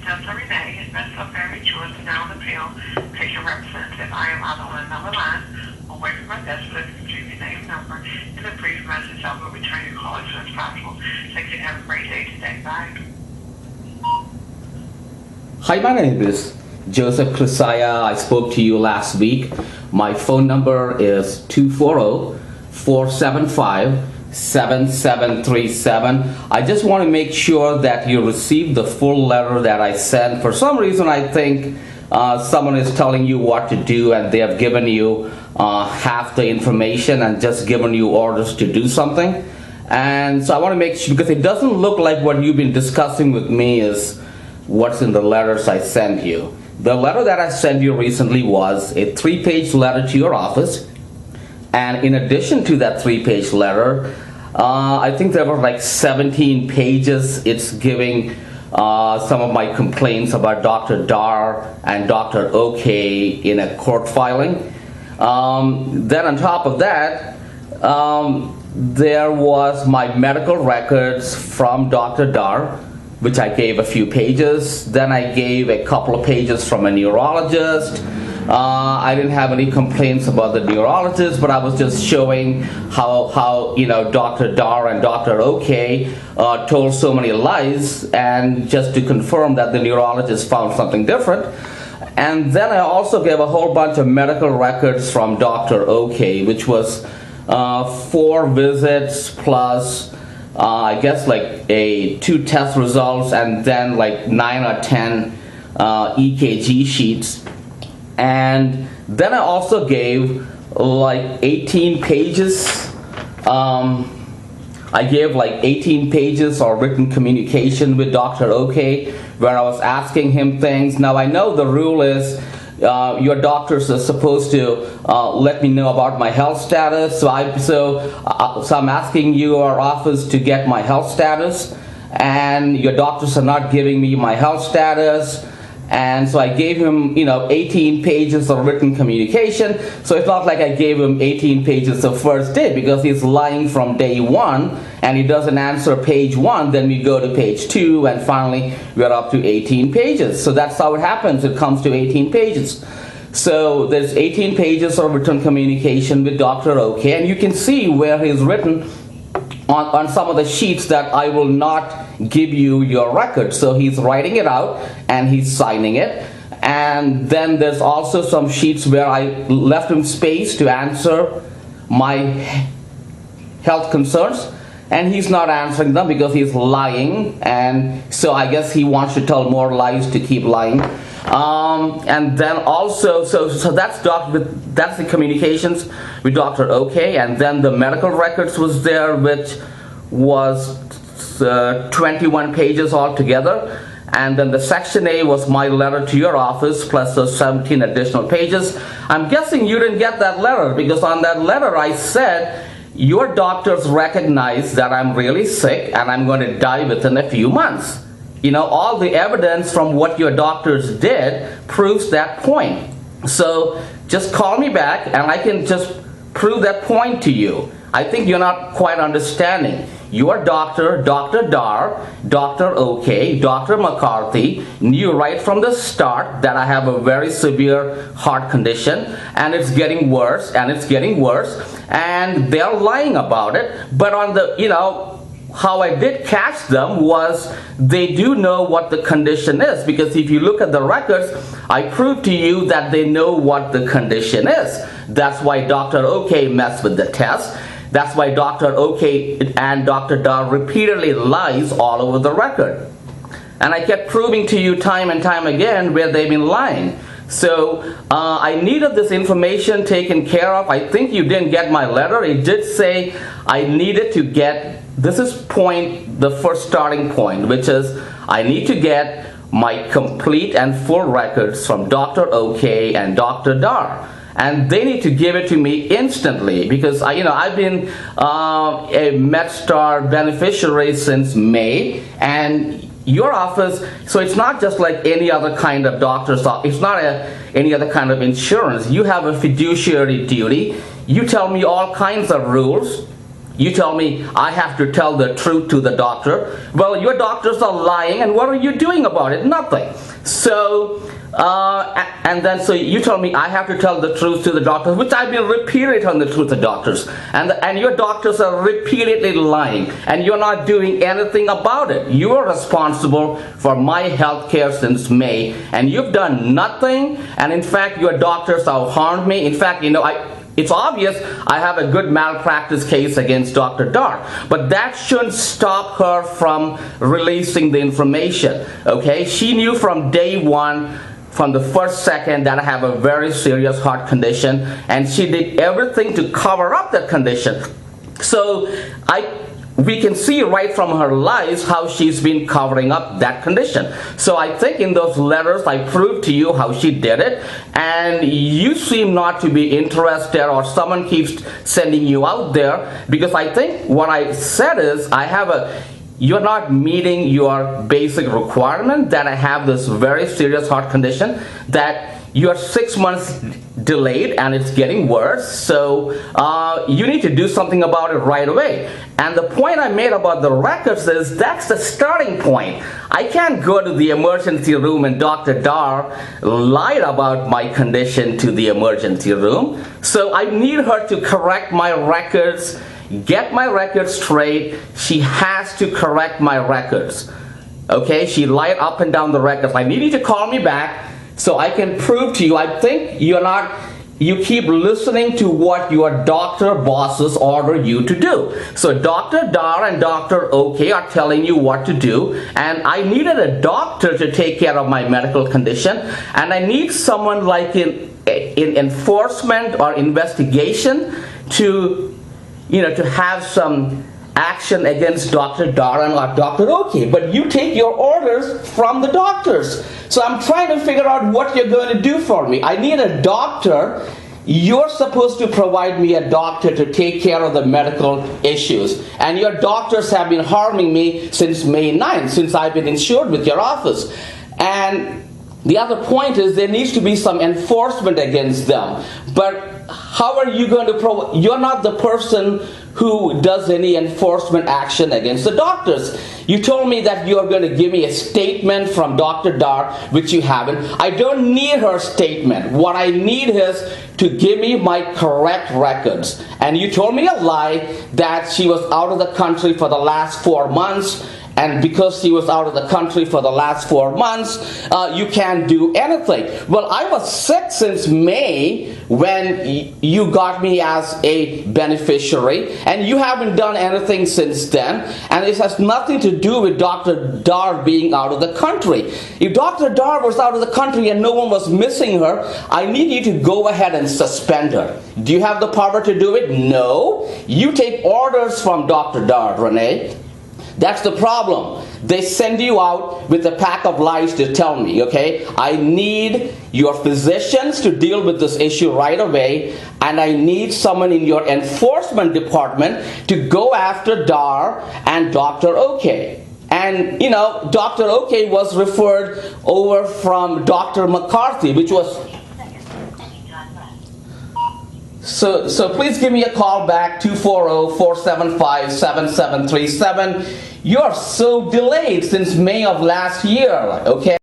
Delta Renee, Investor Very Choice, now on appeal. Patient representative, I am either on another line or away from my desk, so if you leave your name and number and a brief message, I will return your call as soon as possible. Thank you and have a great day today. Bye. Hi, my name is Joseph Crisaya. I spoke to you last week. My phone number is 240-475-7737. I just want to make sure that you received the full letter that I sent. For some reason, I think someone is telling you what to do and they have given you half the information and just given you orders to do something. And so I want to make sure, because it doesn't look like what you've been discussing with me is what's in the letters I sent you. The letter that I sent you recently was a 3-page letter to your office, and in addition to that 3-page letter, I think there were like 17 pages. It's giving some of my complaints about Dr. Dar and Dr. OK in a court filing. Then on top of that, there was my medical records from Dr. Dar, which I gave a few pages. Then I gave a couple of pages from a neurologist. I didn't have any complaints about the neurologist, but I was just showing how you know, Dr. Dar and Dr. OK told so many lies, and just to confirm that the neurologist found something different. And then I also gave a whole bunch of medical records from Dr. OK, which was 4 visits plus I guess like 2 test results, and then like 9 or 10 EKG sheets. And then I also gave like 18 pages. I gave like 18 pages of written communication with Dr. OK, where I was asking him things. Now I know the rule is your doctors are supposed to let me know about my health status. So I'm asking your office to get my health status, and your doctors are not giving me my health status. And so I gave him, 18 pages of written communication. So it's not like I gave him 18 pages the first day, because he's lying from day 1 and he doesn't answer page 1. Then we go to page 2, and finally we're up to 18 pages. So that's how it happens. It comes to 18 pages. So there's 18 pages of written communication with Dr. OK, and you can see where he's written on some of the sheets that I will not give you your record. So he's writing it out and he's signing it. And then there's also some sheets where I left him space to answer my health concerns, and he's not answering them because he's lying. And so I guess he wants to tell more lies to keep lying. And then also, so that's the communications with Dr. OK, and then the medical records was there, which was 21 pages altogether. And then the section A was my letter to your office plus those 17 additional pages. I'm guessing you didn't get that letter, because on that letter I said your doctors recognize that I'm really sick and I'm going to die within a few months. All the evidence from what your doctors did proves that point. So just call me back and I can just prove that point to you. I think you're not quite understanding. Your doctor, Dr. Dar, Dr. OK, Dr. McCarthy, knew right from the start that I have a very severe heart condition, and it's getting worse, and it's getting worse, and they're lying about it. But on the, how I did catch them was they do know what the condition is, because if you look at the records, I proved to you that they know what the condition is. That's why Dr. OK messed with the test. That's why Dr. OK and Dr. Dar repeatedly lies all over the record. And I kept proving to you time and time again where they've been lying. So I needed this information taken care of. I think you didn't get my letter. It did say I needed to get, this is the first starting point, which is I need to get my complete and full records from Dr. OK and Dr. Dar. And they need to give it to me instantly, because I've been a MedStar beneficiary since May, and your office, so it's not just like any other kind of doctor's office. It's not any other kind of insurance. You have a fiduciary duty. You tell me all kinds of rules You tell me I have to tell the truth to the doctor. Well, your doctors are lying, and what are you doing about it? Nothing. So, so you tell me I have to tell the truth to the doctors, which I've been repeatedly telling the truth to doctors. And your doctors are repeatedly lying, and you're not doing anything about it. You are responsible for my health care since May, and you've done nothing, and in fact, your doctors have harmed me. In fact, it's obvious I have a good malpractice case against Dr. Dar, but that shouldn't stop her from releasing the information, okay? She knew from day one, from the first second, that I have a very serious heart condition, and she did everything to cover up that condition. So we can see right from her lies how she's been covering up that condition. So I think in those letters I proved to you how she did it, and you seem not to be interested, or someone keeps sending you out there, because I think what I said is you're not meeting your basic requirement, that I have this very serious heart condition, that you're 6 months delayed and it's getting worse, so you need to do something about it right away. And the point I made about the records is that's the starting point. I can't go to the emergency room and Dr. Dar lied about my condition to the emergency room, so I need her to correct my records, get my records straight. She has to correct my records. Okay, she lied up and down the records. I need you to call me back so I can prove to you. I think you keep listening to what your doctor bosses order you to do. So Dr. Dar and Dr. OK are telling you what to do, and I needed a doctor to take care of my medical condition, and I need someone like in enforcement or investigation to have some action against Dr. Dar and Dr. OK, but you take your orders from the doctors. So I'm trying to figure out what you're going to do for me. I need a doctor. You're supposed to provide me a doctor to take care of the medical issues, and your doctors have been harming me since May 9th, since I've been insured with your office. And the other point is there needs to be some enforcement against them. But how are you going to you're not the person who does any enforcement action against the doctors. You told me that you are going to give me a statement from Dr. Dar, which you haven't. I don't need her statement. What I need is to give me my correct records. And you told me a lie that she was out of the country for the last 4 months, and because she was out of the country for the last 4 months, you can't do anything. Well, I was sick since May when you got me as a beneficiary, and you haven't done anything since then, and it has nothing to do with Dr. Dar being out of the country. If Dr. Dar was out of the country and no one was missing her, I need you to go ahead and suspend her. Do you have the power to do it? No. You take orders from Dr. Dar, Renee. That's the problem. They send you out with a pack of lies to tell me, okay? I need your physicians to deal with this issue right away, and I need someone in your enforcement department to go after Dar and Dr. OK. And, Dr. OK was referred over from Dr. McCarthy, which was... So please give me a call back, 240-475-7737. You're so delayed since May of last year, okay?